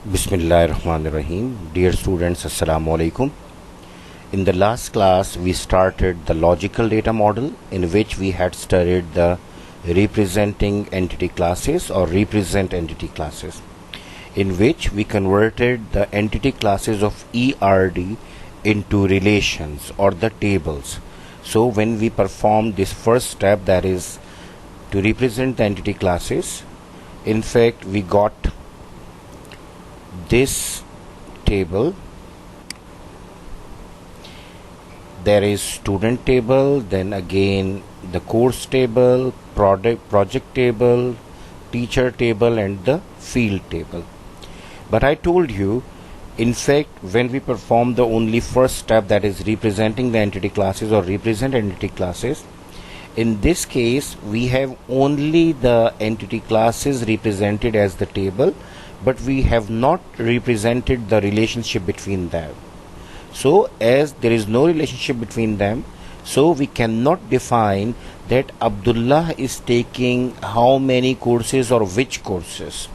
Bismillahirrahmanirrahim. Dear students, Assalamu alaikum. In the last class, we started the logical data model in which we had studied the representing entity classes or represent entity classes, in which we converted the entity classes of ERD into relations or the tables. So when we performed this first step, that is to represent the entity classes, in fact we got this table. There is student table, then again the course table, project table, teacher table, and the field table. But I told you, in fact, when we perform the only first step, that is representing the entity classes or represent entity classes, in this case we have only the entity classes represented as the table, but we have not represented the relationship between them. So as there is no relationship between them, so we cannot define that Abdullah is taking how many courses or which courses,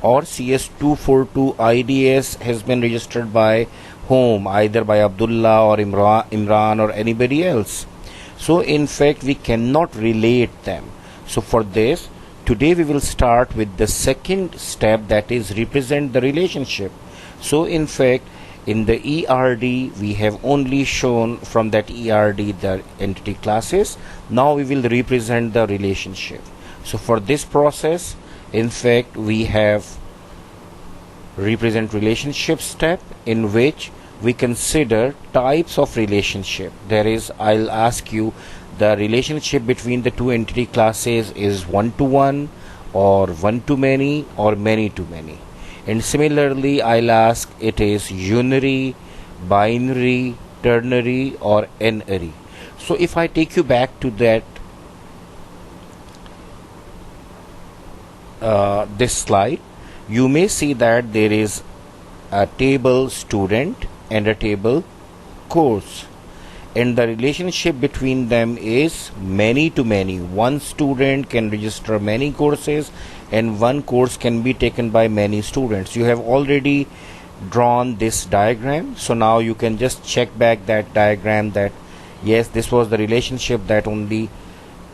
or CS242 IDS has been registered by whom, either by Abdullah or Imran or anybody else. So in fact we cannot relate them. So for this, today we will start with the second step, that is represent the relationship. So in fact in the ERD we have only shown from that ERD the entity classes. Now we will represent the relationship. So for this process, in fact we have represent relationship step, in which we consider types of relationship. There is, I'll ask you, the relationship between the two entity classes is one-to-one or one-to-many or many-to-many. And similarly I'll ask, it is unary, binary, ternary or n-ary. So if I take you back to that this slide, you may see that there is a table student and a table course, and the relationship between them is many to many. One student can register many courses and one course can be taken by many students. You have already drawn this diagram, so now you can just check back that diagram that yes, this was the relationship, that only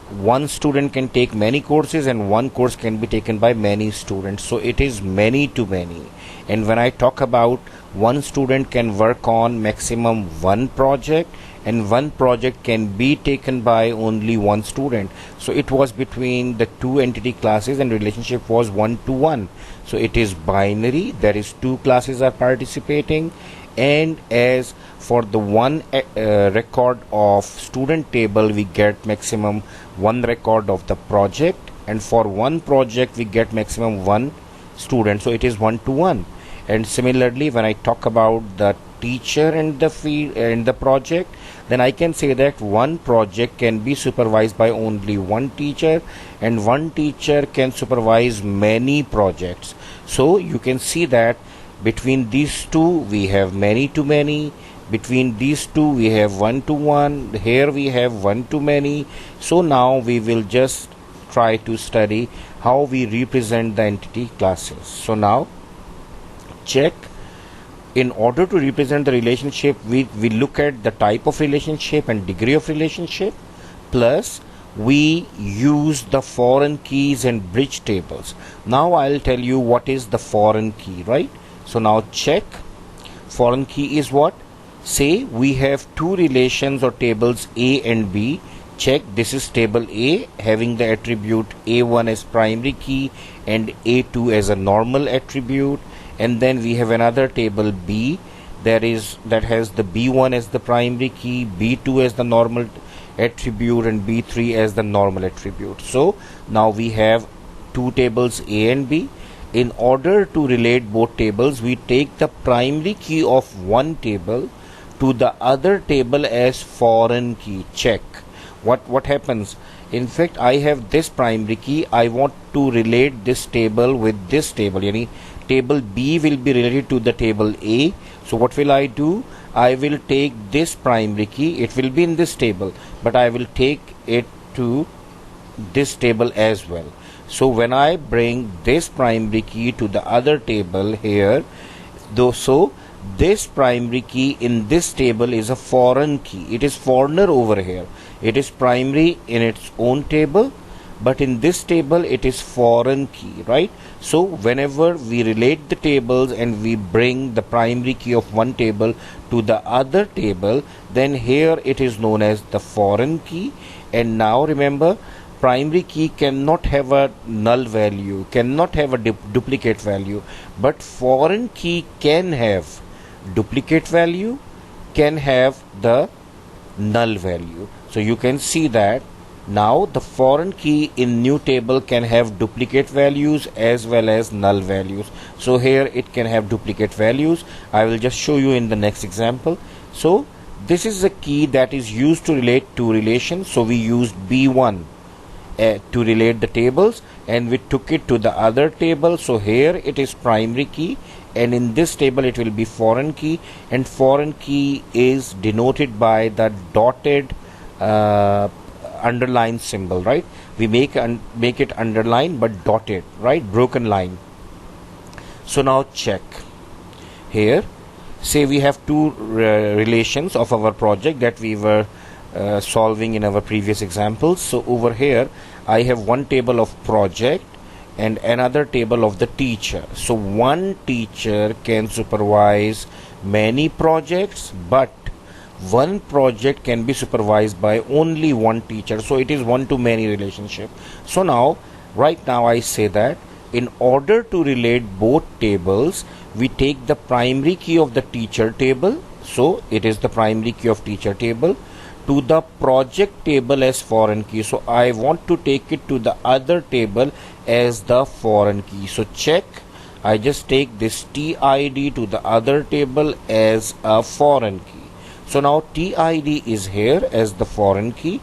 one student can take many courses and one course can be taken by many students. So it is many to many. And when I talk about one student can work on maximum one project, and one project can be taken by only one student. So it was between the two entity classes and relationship was one-to-one. So it is binary, there is two classes are participating, and as for the one record of student table we get maximum one record of the project, and for one project we get maximum one student. So it is one-to-one. And similarly when I talk about the teacher and the field and the project, then I can say that one project can be supervised by only one teacher and one teacher can supervise many projects. So you can see that between these two we have many to many, between these two we have one to one, here we have one to many. So now we will just try to study how we represent the entity classes. So now check, in order to represent the relationship we look at the type of relationship and degree of relationship, plus we use the foreign keys and bridge tables. Now I'll tell you what is the foreign key, right? So now check, foreign key is what? Say we have two relations or tables A and B. Check, this is table A having the attribute A1 as primary key and A2 as a normal attribute, and then we have another table B that has the B1 as the primary key, B2 as the normal attribute, and B3 as the normal attribute. So now we have two tables A and B. In order to relate both tables, we take the primary key of one table to the other table as foreign key. Check what happens. In fact I have this primary key, I want to relate this table with this table, yani table B will be related to the table A. So what will I do? I will take this primary key, it will be in this table, but I will take it to this table as well. So when I bring this primary key to the other table here, so this primary key in this table is a foreign key. It is foreigner over here. It is primary in its own table, but in this table it is foreign key, right? So whenever we relate the tables and we bring the primary key of one table to the other table, then here it is known as the foreign key. And now remember, primary key cannot have a null value, cannot have a duplicate value, but foreign key can have duplicate value, can have the null value. So you can see that now the foreign key in new table can have duplicate values as well as null values. So here it can have duplicate values. I will just show you in the next example. So this is a key that is used to relate two relations. So we used B1 to relate the tables, and we took it to the other table. So here it is primary key, and in this table it will be foreign key, and foreign key is denoted by the dotted underline symbol, right? We make it underline but dotted, right? Broken line. So now check here. Say we have two relations of our project that we were solving in our previous examples. So over here I have one table of project and another table of the teacher. So one teacher can supervise many projects, but one project can be supervised by only one teacher. So it is one to many relationship. So now right now I say that in order to relate both tables, we take the primary key of the teacher table, so it is the primary key of teacher table, to the project table as foreign key. So I want to take it to the other table as the foreign key. So check, I just take this TID to the other table as a foreign key. So now TID is here as the foreign key,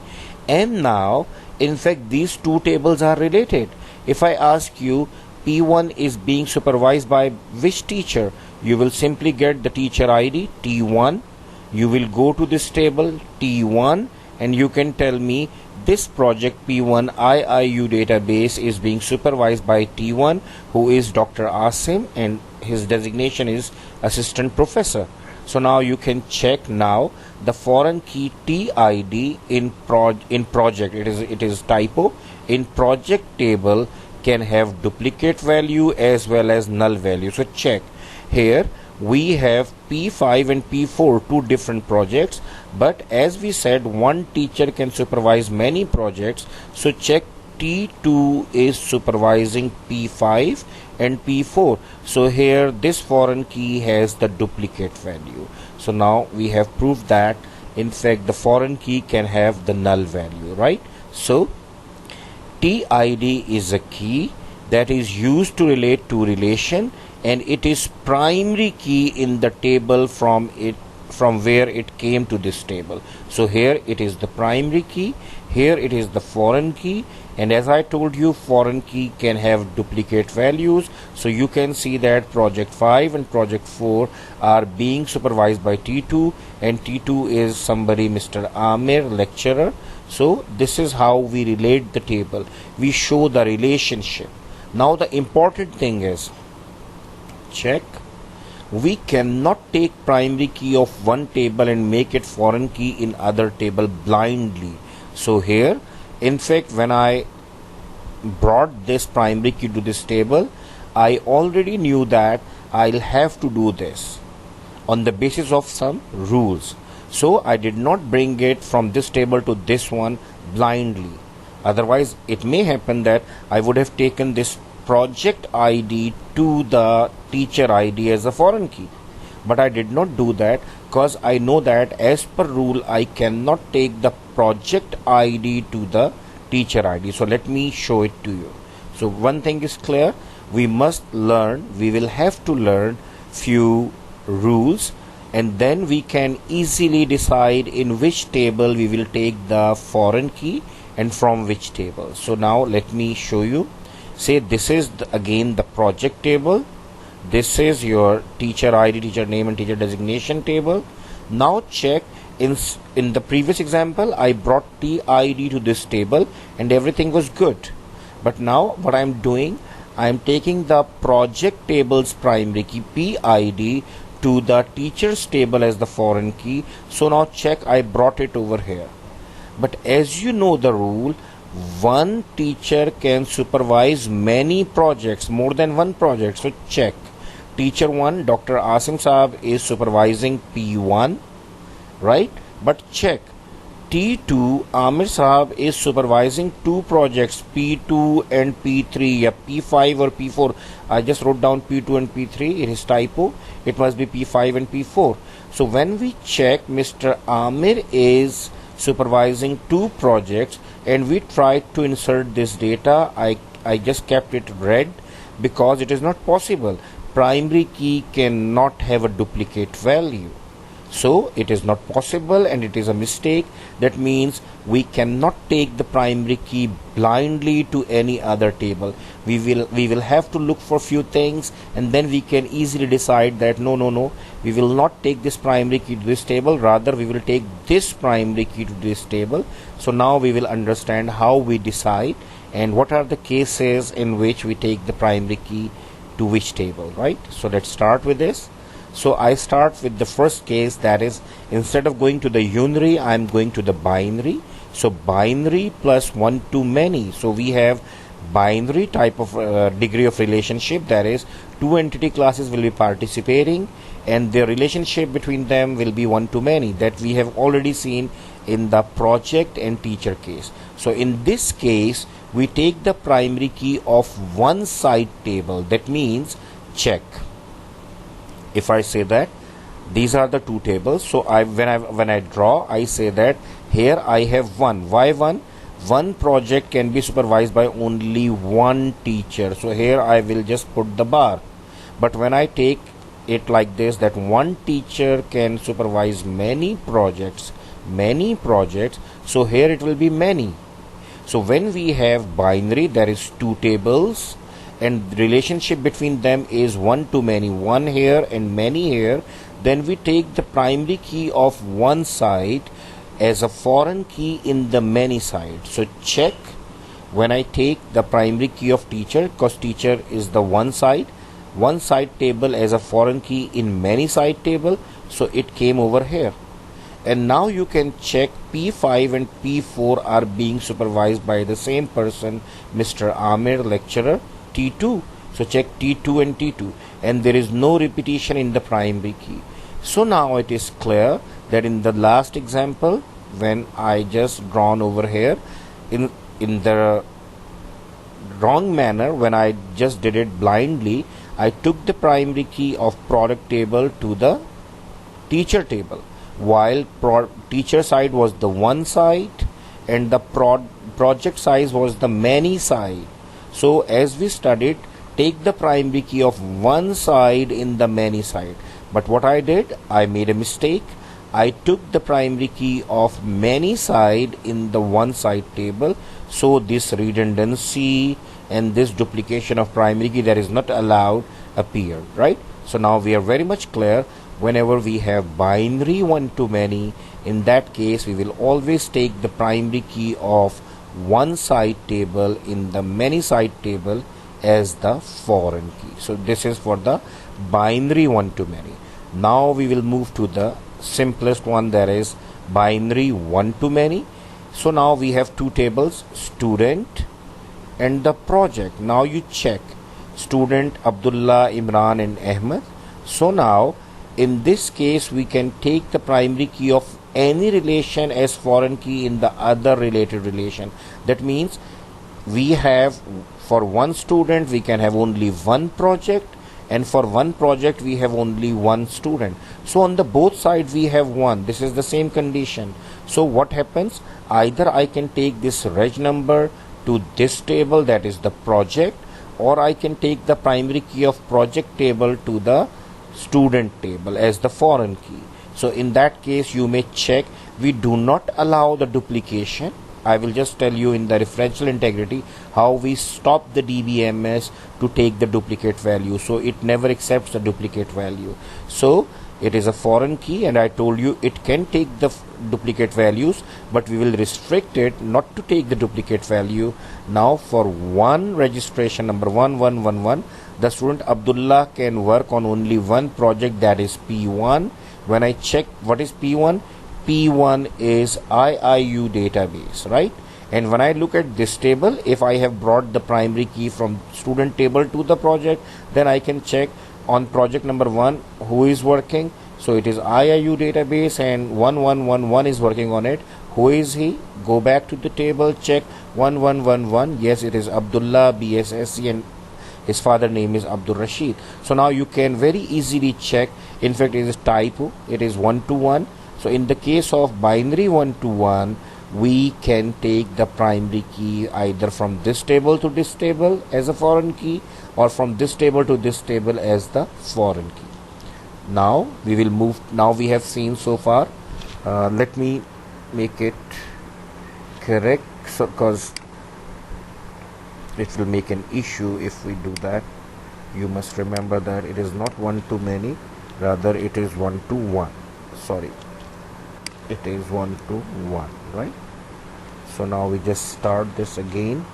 and now in fact these two tables are related. If I ask you P1 is being supervised by which teacher, you will simply get the teacher ID T1. You will go to this table T1 and you can tell me this project P1 IIU database is being supervised by T1, who is Dr. Asim, and his designation is assistant professor. So now you can check now the foreign key TID in project, it is typo, in project table can have duplicate value as well as null value. So check here, we have P5 and P4, two different projects, but as we said one teacher can supervise many projects. So check, T2 is supervising P5 and P4. So here this foreign key has the duplicate value. So now we have proved that in fact the foreign key can have the null value, right? So TID is a key that is used to relate to relation, and it is primary key in the table from where it came to this table. So here it is the primary key, here it is the foreign key, and as I told you, foreign key can have duplicate values. So you can see that project 5 and project 4 are being supervised by T2, and T2 is somebody, Mr. Amir, lecturer. So this is how we relate the table. We show the relationship. Now the important thing is, check, we cannot take primary key of one table and make it foreign key in other table blindly. So here, in fact, when I brought this primary key to this table, I already knew that I'll have to do this on the basis of some rules. So I did not bring it from this table to this one blindly. Otherwise, it may happen that I would have taken this project ID to the teacher ID as a foreign key. But I did not do that because I know that as per rule I cannot take the project ID to the teacher ID. So let me show it to you. So one thing is clear, we will have to learn few rules, and then we can easily decide in which table we will take the foreign key and from which table. So now let me show you. Say this is again the project table, this is your teacher ID, teacher name and teacher designation table. Now check, in the previous example I brought TID to this table and everything was good, But now what I'm doing, I'm taking the project table's primary key PID to the teacher's table as the foreign key. So now check, I brought it over here. But as you know the rule, one teacher can supervise many projects, more than one project. So check, teacher 1 Dr. Asim Saab is supervising P1, right? But check, T2 Amir Saab is supervising two projects, P2 and P3, yeah, P5 or P4. I just wrote down P2 and P3, it is typo, it must be P5 and P4. So when we check, Mr. Amir is supervising two projects and we tried to insert this data, I just kept it red because it is not possible. Primary key cannot have a duplicate value. So it is not possible and it is a mistake. That means we cannot take the primary key blindly to any other table. We will have to look for few things and then we can easily decide that no, we will not take this primary key to this table, rather we will take this primary key to this table. So now we will understand how we decide and what are the cases in which we take the primary key to which table, right? So let's start with this. So I start with the first case, that is, instead of going to the unary, I am going to the binary. So binary plus one to many. So we have binary type of degree of relationship, that is, two entity classes will be participating and the relationship between them will be one to many, that we have already seen in the project and teacher case. So in this case, we take the primary key of one side table. That means, check, if I say that these are the two tables, so when I draw, I say that here I have one. Why one? One project can be supervised by only one teacher. So here I will just put the bar. But when I take it like this, that one teacher can supervise many projects, so here it will be many. So when we have binary, there is two tables and relationship between them is one to many, one here and many here, then we take the primary key of one side as a foreign key in the many side. So check, when I take the primary key of teacher, because teacher is the one side table as a foreign key in many side table, so it came over here. And now you can check, P5 and P4 are being supervised by the same person, Mr. Amir, lecturer, T2. So check T2 and T2, and there is no repetition in the primary key. So now it is clear that in the last example, when I just drawn over here in the wrong manner, when I just did it blindly, I took the primary key of product table to the teacher table, while teacher side was the one side and the project size was the many side. So as we studied, take the primary key of one side in the many side. But what I did, I made a mistake. I took the primary key of many side in the one side table. So this redundancy and this duplication of primary key that is not allowed appeared, right? So now we are very much clear. Whenever we have binary one to many, in that case we will always take the primary key of one side table in the many side table as the foreign key. So this is for the binary one to many. Now we will move to the simplest one, that is binary one to many. So now we have two tables, student and the project. Now you check, student Abdullah, Imran and Ahmed. So now in this case we can take the primary key of any relation as foreign key in the other related relation. That means we have, for one student we can have only one project, and for one project we have only one student. So on the both sides we have one. This is the same condition. So what happens, either I can take this reg number to this table, that is the project, or I can take the primary key of project table to the student table as the foreign key. So in that case you may check, we do not allow the duplication. I will just tell you in the referential integrity how we stop the DBMS to take the duplicate value. So it never accepts the duplicate value. So it is a foreign key, and I told you it can take the duplicate values, but we will restrict it not to take the duplicate value. Now for one registration number 1111, the student Abdullah can work on only one project, that is P1. When I check what is P1, P1 is IIU database, right? And when I look at this table, if I have brought the primary key from student table to the project, then I can check on project number 1 who is working. So it is IIU database and 1111 is working on it. Who is he? Go back to the table, check 1111. Yes, it is Abdullah BSSC and his father name is Abdul Rashid. So now you can very easily check. In fact, it is typo. It is 1 to 1. So in the case of binary 1 to 1, we can take the primary key either from this table to this table as a foreign key, or from this table to this table as the foreign key. Now we will move. Now we have seen so far. Let me make it correct, so because it will make an issue if we do that. You must remember that it is not one to many, rather it is 1 to 1. Sorry, it is 1 to 1, right? So now we just start this again.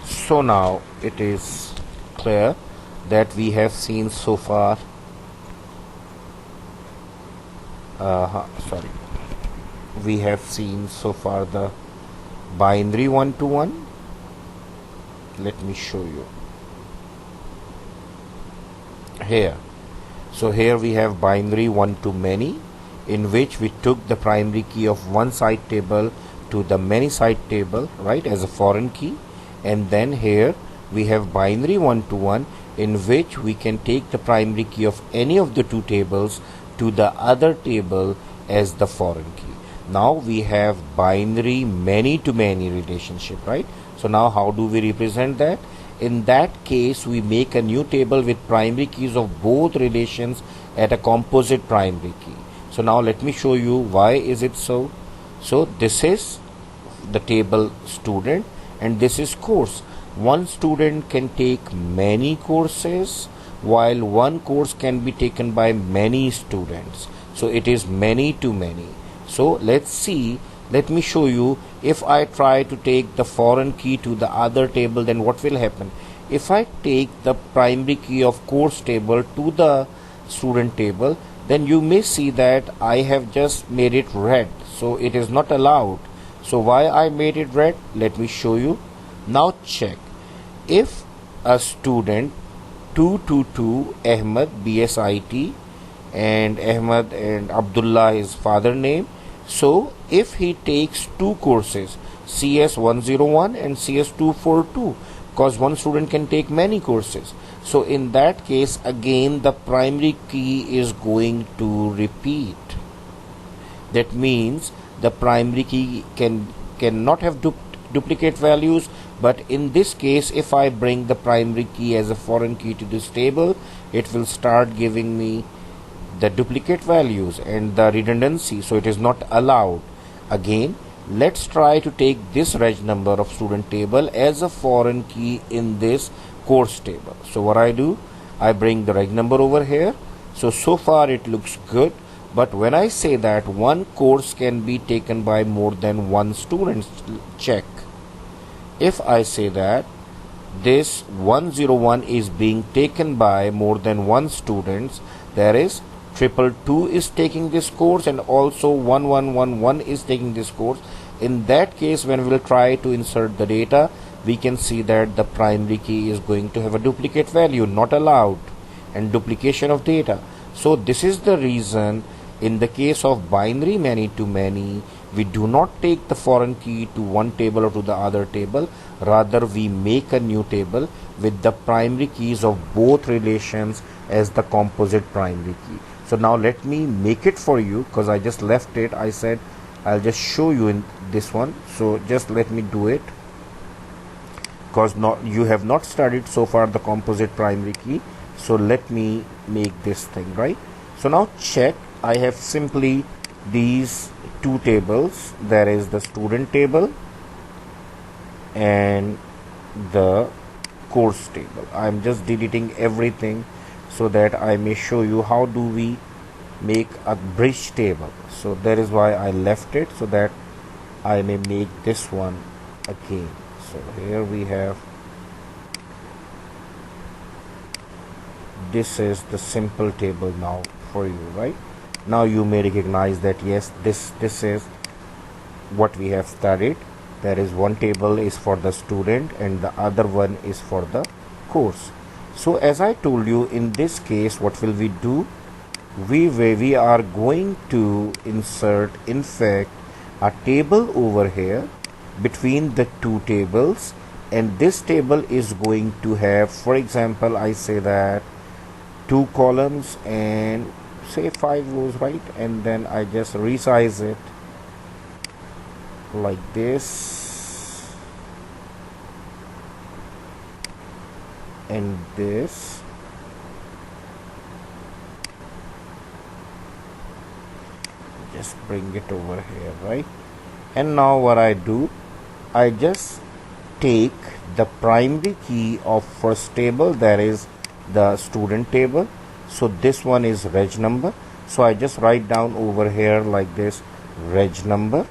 So now it is clear that we have seen so far we have seen so far the binary 1 to 1. Let me show you here. So here we have binary 1 to many, in which we took the primary key of one side table to the many side table, right, as a foreign key. And then here we have binary 1 to 1, in which we can take the primary key of any of the two tables to the other table as the foreign key. Now we have binary many to many relationship, right? So now how do we represent that? In that case, we make a new table with primary keys of both relations at a composite primary key. So now let me show you why is it so. So this is the table student and this is course. One student can take many courses, while one course can be taken by many students. So it is many to many. So let's see, let me show you. If I try to take the foreign key to the other table, then what will happen? If I take the primary key of course table to the student table, then you may see that I have just made it red. So it is not allowed. So why I made it red? Let me show you. Now check. If a student 222 Ahmed BSIT and Ahmed and Abdullah his father name. So if he takes two courses, CS 101 and CS 242, because one student can take many courses. So in that case, again the primary key is going to repeat. That means the primary key cannot have duplicate values, but in this case, if I bring the primary key as a foreign key to this table, it will start giving me the duplicate values and the redundancy, so it is not allowed. Again, let's try to take this reg number of student table as a foreign key in this course table. So what I do, I bring the reg number over here. So far it looks good, but when I say that one course can be taken by more than one student, check. If I say that this 101 is being taken by more than one students, there is 222 is taking this course and also 1111 is taking this course. In that case, when we will try to insert the data, we can see that the primary key is going to have a duplicate value, not allowed, and duplication of data. So this is the reason in the case of binary many to many, we do not take the foreign key to one table or to the other table. Rather, we make a new table with the primary keys of both relations as the composite primary key. So now let me make it for you, because I just left it. I said I'll just show you in this one. So just let me do it, because you have not studied so far the composite primary key. So let me make this thing, right? So now check. I have simply these two tables. There is the student table and the course table. I'm just deleting everything so that I may show you how do we make a bridge table. So that is why I left it, so that I may make this one again. So here we have, this is the simple table now for you, right? Now you may recognize that yes, this is what we have studied. There is one table is for the student and the other one is for the course. So as I told you, in this case what will we do? We are going to insert in fact a table over here between the two tables, and this table is going to have, for example, I say that 2 columns and say 5 rows, right? And then I just resize it like this and this. Just bring it over here, right? And now what I do, I just take the primary key of first table, that is the student table. So this one is reg number, so I just write down over here like this, reg number.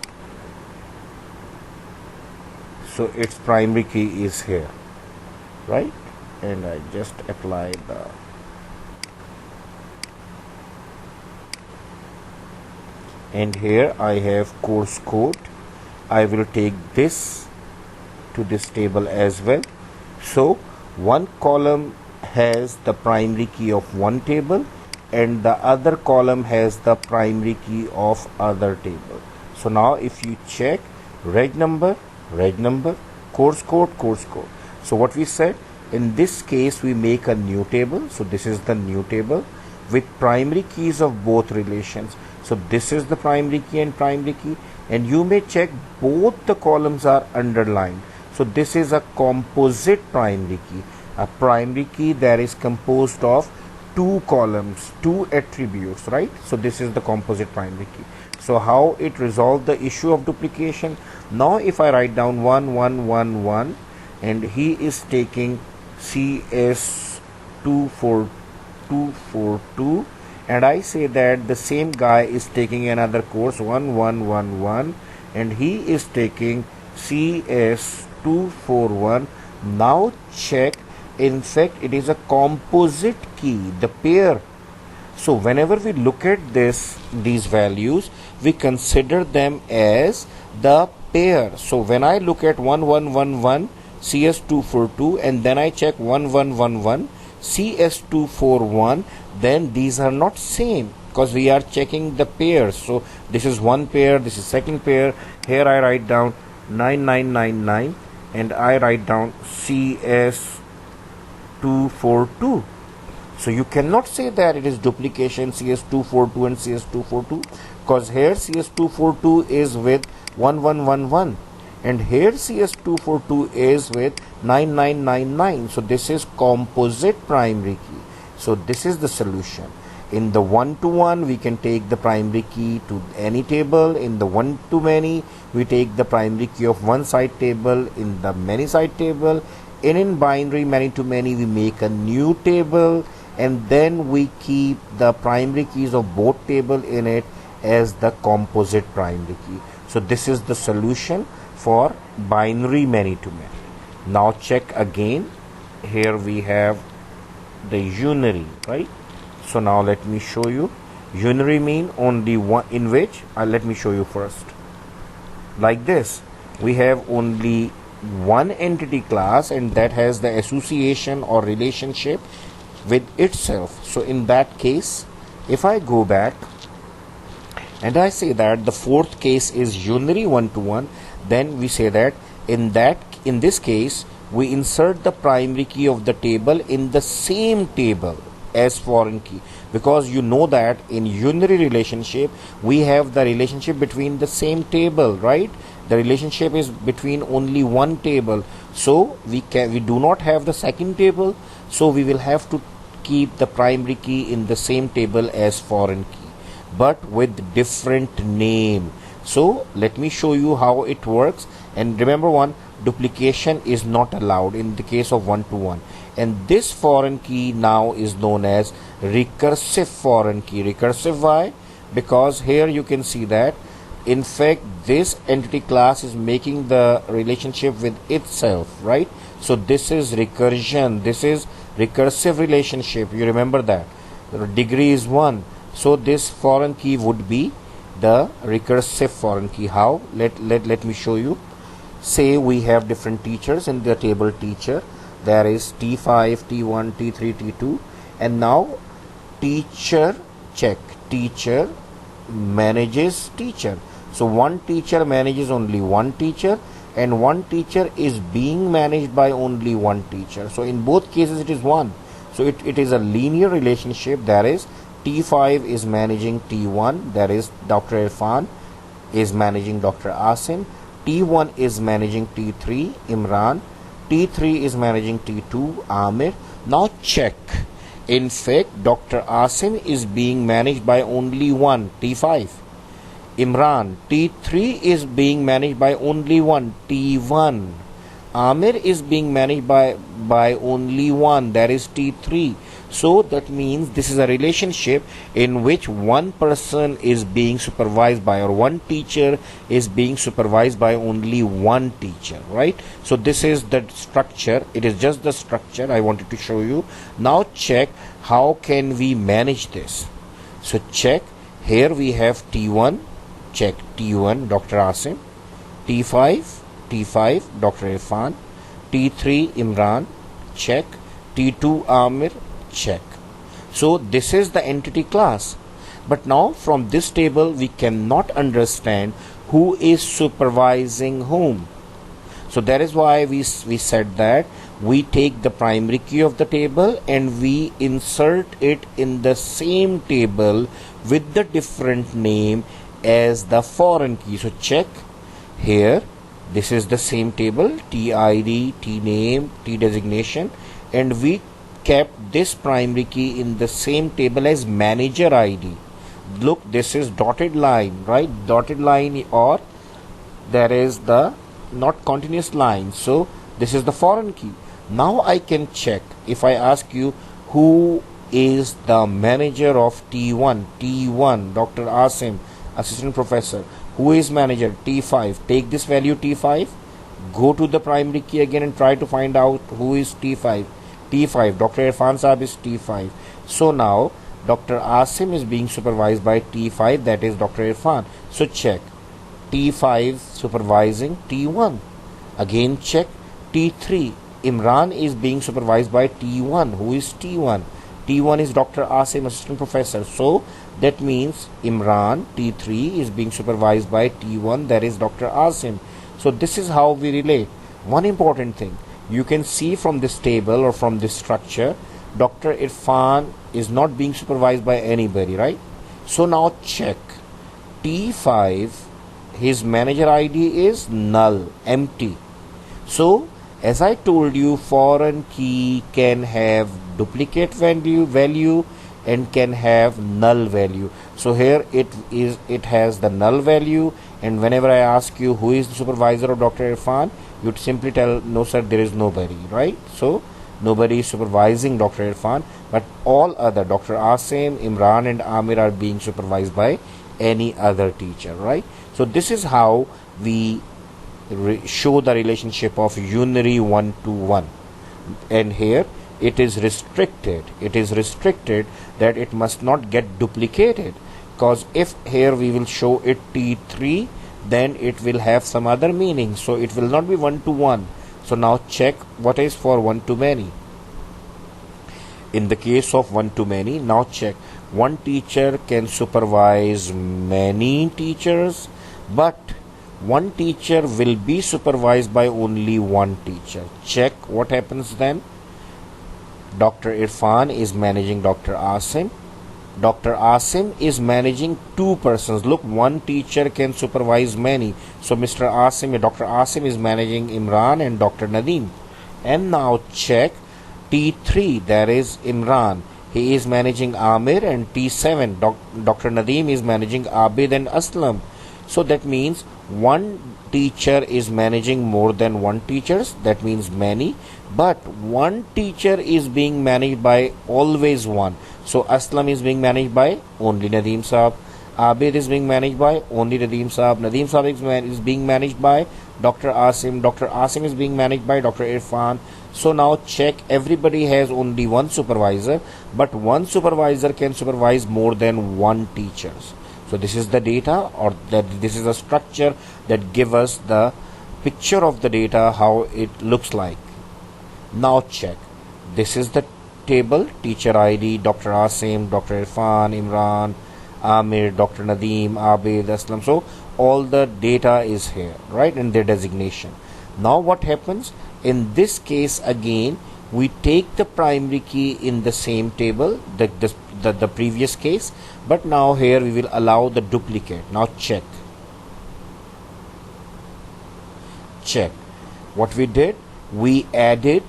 So its primary key is here, right? And I just apply the, and here I have course code. I will take this to this table as well. So one column has the primary key of one table and the other column has the primary key of other table. So now if you check, reg number, course code. So what we said, in this case we make a new table. So this is the new table with primary keys of both relations. So this is the primary key and primary key, and you may check both the columns are underlined. So this is a composite primary key, a primary key that is composed of 2 columns, 2 attributes, right? So this is the composite primary key. So how it resolved the issue of duplication? Now if I write down 1 1 1 1 and he is taking CS24242, and I say that the same guy is taking another course 1111 and he is taking CS241. Now check, in fact it is a composite key, the pair. So whenever we look at these values, we consider them as the pair. So when I look at 1111 CS242 and then I check 1111 CS241, then these are not same because we are checking the pairs. So this is one pair, this is second pair. Here I write down 9999 and I write down CS242. So you cannot say that it is duplication CS242 and CS242, because here CS242 is with 1111 and here CS242 is with 9999. So this is composite primary key. So this is the solution. In the one-to-one, we can take the primary key to any table. In the one-to-many, we take the primary key of one side table in the many side table. And in binary many-to-many, we make a new table and then we keep the primary keys of both table in it as the composite primary key. So this is the solution for binary many-to-many. Now check again. Here we have the unary, right? So now let me show you. Unary mean only one, in which let me show you first. Like this, we have only one entity class and that has the association or relationship with itself. So in that case, if I go back and I say that the fourth case is unary one-to-one, then we say that in this case we insert the primary key of the table in the same table as foreign key, because you know that in unary relationship we have the relationship between the same table, right? The relationship is between only one table, so we do not have the second table, so we will have to keep the primary key in the same table as foreign key but with different name. So let me show you how it works. And remember one, duplication is not allowed in the case of one-to-one. And this foreign key now is known as recursive foreign key. Recursive, why? Because here you can see that in fact this entity class is making the relationship with itself, right? So this is recursion, this is recursive relationship. You remember that the degree is 1, so this foreign key would be the recursive foreign key. How? Let me show you. Say we have different teachers in the table teacher. There is T5, T1, T3, T2, and now teacher, check, teacher manages teacher. So one teacher manages only one teacher, and one teacher is being managed by only one teacher. So in both cases it is 1. So it is a linear relationship. There is T5 is managing T1, that is Dr. Irfan is managing Dr. Asim. T1 is managing T3, Imran. T3 is managing T2, Amir. Now check. In fact, Dr. Asim is being managed by only one, T5. Imran, T3 is being managed by only one, T1. Amir is being managed by only one, that is T3. So that means this is a relationship in which one person is being supervised by, or one teacher is being supervised by only one teacher, right? So this is the structure. It is just the structure I wanted to show you. Now check how can we manage this. So check, here we have T1, check T1 Dr. Asim, T5 Dr. Irfan, T3 Imran, check, T2 Amir, check. So this is the entity class. But now from this table we cannot understand who is supervising whom. So that is why we said that we take the primary key of the table and we insert it in the same table with the different name as the foreign key. So check here, this is the same table, TID, TName, T designation, and we kept this primary key in the same table as manager ID. Look, this is dotted line, right? Dotted line, or there is the not continuous line. So this is the foreign key. Now I can check. If I ask you who is the manager of T1, Dr. Asim, assistant professor, who is manager? T5. Take this value T5, go to the primary key again and try to find out who is T5. T5, Dr. Irfan Saab is T5. So now Dr. Asim is being supervised by T5, that is Dr. Irfan. So check, T5 supervising T1. Again check, T3, Imran is being supervised by T1. Who is T1? T1 is Dr. Asim, assistant professor. So that means Imran, T3, is being supervised by T1, that is Dr. Asim. So this is how we relate. One important thing, you can see from this table or from this structure, Dr. Irfan is not being supervised by anybody, right? So now check, T5, his manager ID is null, empty. So as I told you, foreign key can have duplicate value and can have null value. So here it has the null value, and whenever I ask you who is the supervisor of Dr. Irfan, you'd simply tell, no sir, there is nobody, right? So nobody is supervising Dr. Irfan, but all other, Dr. Asim, Imran and Amir, are being supervised by any other teacher, right? So this is how we show the relationship of unary one-to-one. And here it is restricted that it must not get duplicated, because if here we will show it T3, then it will have some other meaning, so it will not be one-to-one. So now check what is for one-to-many. In the case of one-to-many, now check, one teacher can supervise many teachers, but one teacher will be supervised by only one teacher. Check what happens then. Dr. Irfan is managing Dr. Asim. Dr. Asim is managing two persons. Look, one teacher can supervise many. So Dr. Asim is managing Imran and Dr. Nadeem. And now check T3, there is Imran. He is managing Amir, and T7, Dr. Nadeem is managing Abid and Aslam. So that means one teacher is managing more than one teachers, that means many, but one teacher is being managed by always one. So Aslam is being managed by only Nadeem Saab. Abid is being managed by only Nadeem Saab. Nadeem Saab is being managed by Dr. Asim. Dr. Asim is being managed by Dr. Irfan. So now check, everybody has only one supervisor, but one supervisor can supervise more than one teachers. So this is the data, or that this is a structure that give us the picture of the data, how it looks like. Now check, this is the table, teacher ID, Dr. Asim, Dr. Irfan, Imran, Amir, Dr. Nadeem, Abid, Aslam. So all the data is here, right, in their designation. Now what happens? In this case again, we take the primary key in the same table, the previous case, but now here we will allow the duplicate. Now check. Check. What we did? We added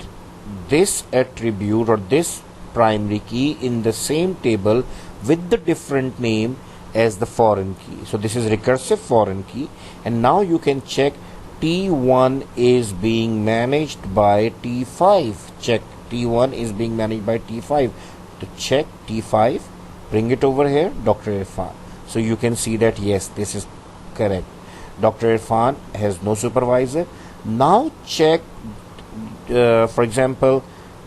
this attribute or this primary key in the same table with the different name as the foreign key. So this is recursive foreign key, and now you can check T1 is being managed by T5. Check, T1 is being managed by T5. To check T5, bring it over here, Dr. Irfan. So you can see that yes, this is correct. Dr. Irfan has no supervisor. Now check, for example,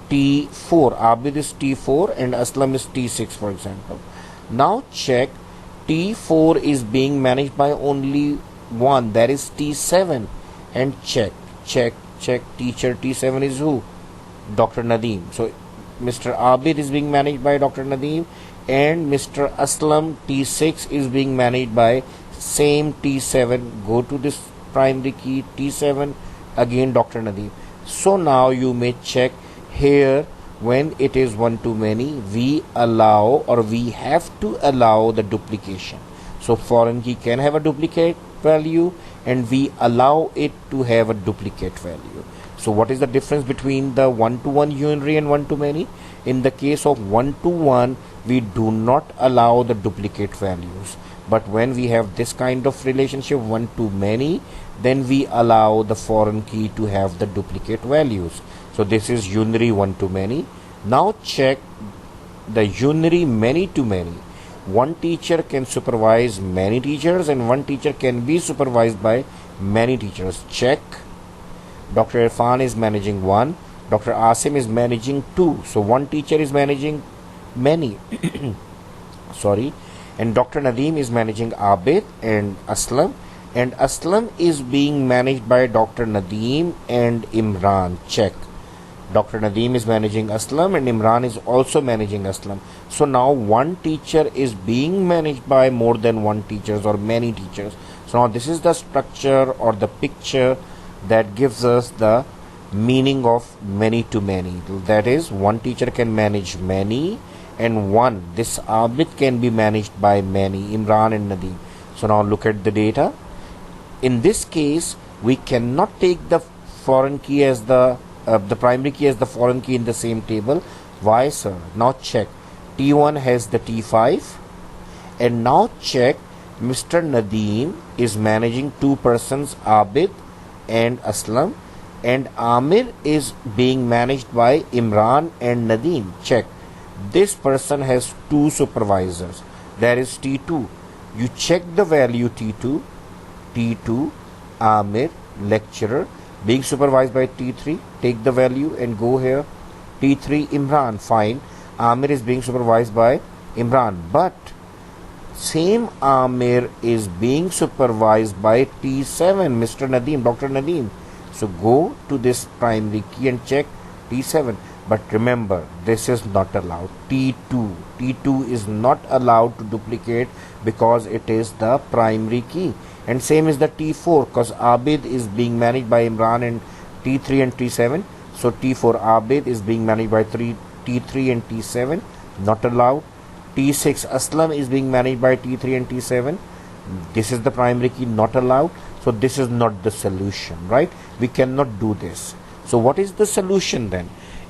T4. Abid is T4 and Aslam is T6, for example. Now check, T4 is being managed by only one, that is T7. And check, teacher T7 is who? Dr. Nadeem. So Mr. Abid is being managed by Dr. Nadeem, and Mr. Aslam T6 is being managed by same T7. Go to this primary key, T7, again Dr. Nadeem. So now you may check here, when it is one too many, we allow, or we have to allow, the duplication. So foreign key can have a duplicate value, and we allow it to have a duplicate value. So what is the difference between the one-to-one unary and one-to-many? In the case of one-to-one, we do not allow the duplicate values. But when we have this kind of relationship, one-to-many, then we allow the foreign key to have the duplicate values. So this is unary one-to-many. Now check the unary many-to-many. One teacher can supervise many teachers, and one teacher can be supervised by many teachers. Check. Dr. Irfan is managing one, Dr. Asim is managing two. So one teacher is managing many. Sorry. And Dr. Nadeem is managing Abid and Aslam, and Aslam is being managed by Dr. Nadeem and Imran. Check. Dr. Nadeem is managing Aslam, and Imran is also managing Aslam. So now one teacher is being managed by more than one teachers or many teachers. So now this is the structure or the picture that gives us the meaning of many to many. That is, one teacher can manage many, and one, this Abid, can be managed by many, Imran and Nadeem. So now look at the data. In this case, we cannot take the foreign key as the primary key as the foreign key in the same table. Why, sir? Now check. T1 has the T5, and now check, Mr. Nadeem is managing two persons, Abid and Aslam, and Amir is being managed by Imran and Nadeem. Check. This person has two supervisors. There is T2. You check the value T2. T2, Amir, lecturer, being supervised by T3. Take the value and go here. T3, Imran. Fine. Amir is being supervised by Imran. But same Amir is being supervised by T7, Mr. Nadeem, Dr. Nadeem. So go to this primary key and check T7. But remember, this is not allowed. T2 is not allowed to duplicate because it is the primary key. And same is the T4, because Abid is being managed by Imran and T3 and T7. So T4 Abid is being managed by T3 and T7. Not allowed. T6 Aslam is being managed by T3 and T7. This is the primary key, not allowed. So this is not the solution, right? We cannot do this. So what is the solution then?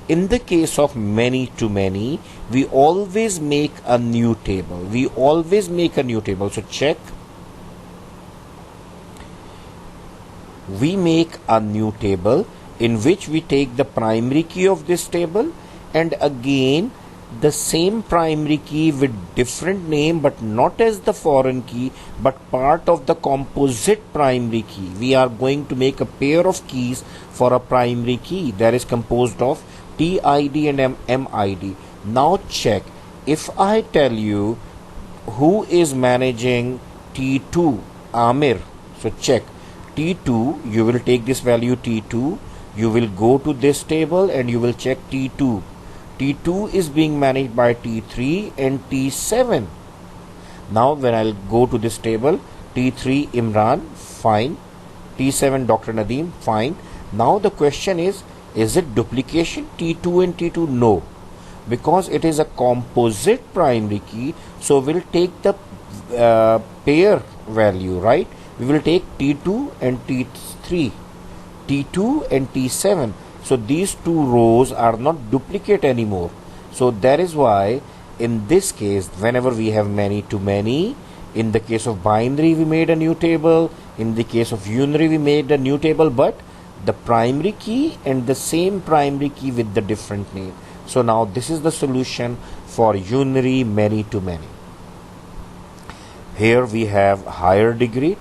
In the case of many to many, we always make a new table. So check. we make a new table in which we take the primary key of this table and again the same primary key with different name, but not as the foreign key but part of the composite primary key. We are going to make a pair of keys for a primary key that is composed of TID and MID. Now check, if I tell you who is managing T2, Amir. So check T2, you will take this value T2, you will go to this table and you will check T2. T2 is being managed by T3 and T7. Now when I'll go to this table, T3 Imran, fine. T7 Dr. Nadeem, fine. Now the question is it duplication T2 and T2? No, because it is a composite primary key, so we'll take the pair value, right? We will take T2 and T3, T2 and T7. So these two rows are not duplicate anymore. So that is why in this case, whenever we have many to many, in the case of binary we made a new table, in the case of unary we made a new table, but the primary key and the same primary key with the different name. So now this is the solution for unary many to many. Here we have higher degree,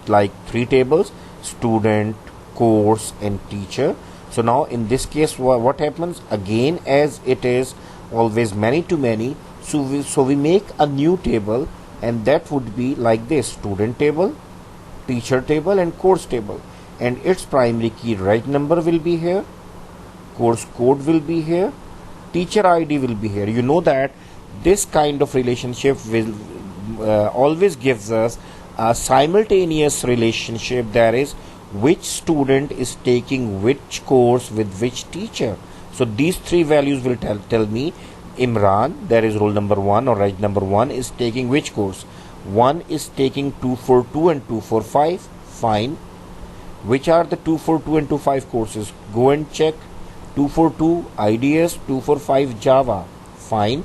like 3 tables: student, course and teacher. So now in this case what happens, again as it is always many to many, so we make a new table, and that would be like this: student table, teacher table and course table, and its primary key right number will be here, course code will be here, teacher ID will be here. You know that this kind of relationship will always gives us a simultaneous relationship, that is which student is taking which course with which teacher. So these 3 values will tell me Imran, that is roll number 1 or reg number 1, is taking which course. 1 is taking 242 and 245, fine. Which are the 242 and 245 courses? Go and check. 242 IDS, 245 Java, fine.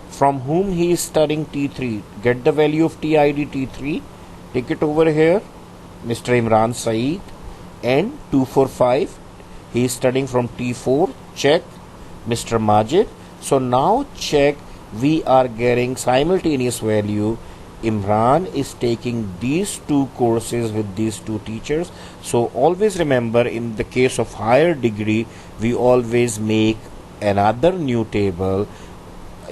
From whom he is studying T3? Get the value of TID T3, take it over here, Mr. Imran Saeed, and 245 he is studying from T4, check, Mr. Majid. So now check, we are getting simultaneous value. Imran is taking these 2 courses with these 2 teachers. So always remember, in the case of higher degree we always make another new table.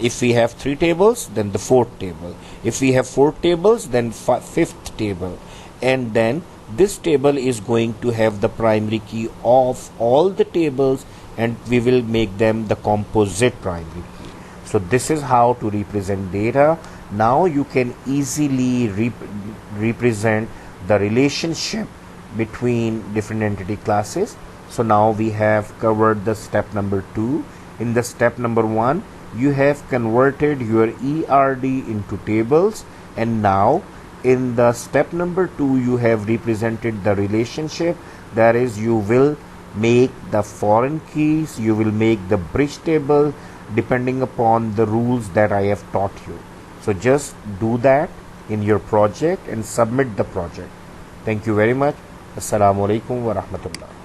If we have 3 tables, then the 4th table. If we have 4 tables, then 5th table. And then this table is going to have the primary key of all the tables, and we will make them the composite primary key. So this is how to represent data. Now you can easily represent the relationship between different entity classes. So now we have covered the step number 2. In the step number 1, you have converted your ERD into tables, and now in the step number 2 you have represented the relationship, that is you will make the foreign keys, you will make the bridge table depending upon the rules that I have taught you. So just do that in your project and submit the project. Thank you very much. Assalamu alaikum wa rahmatullah.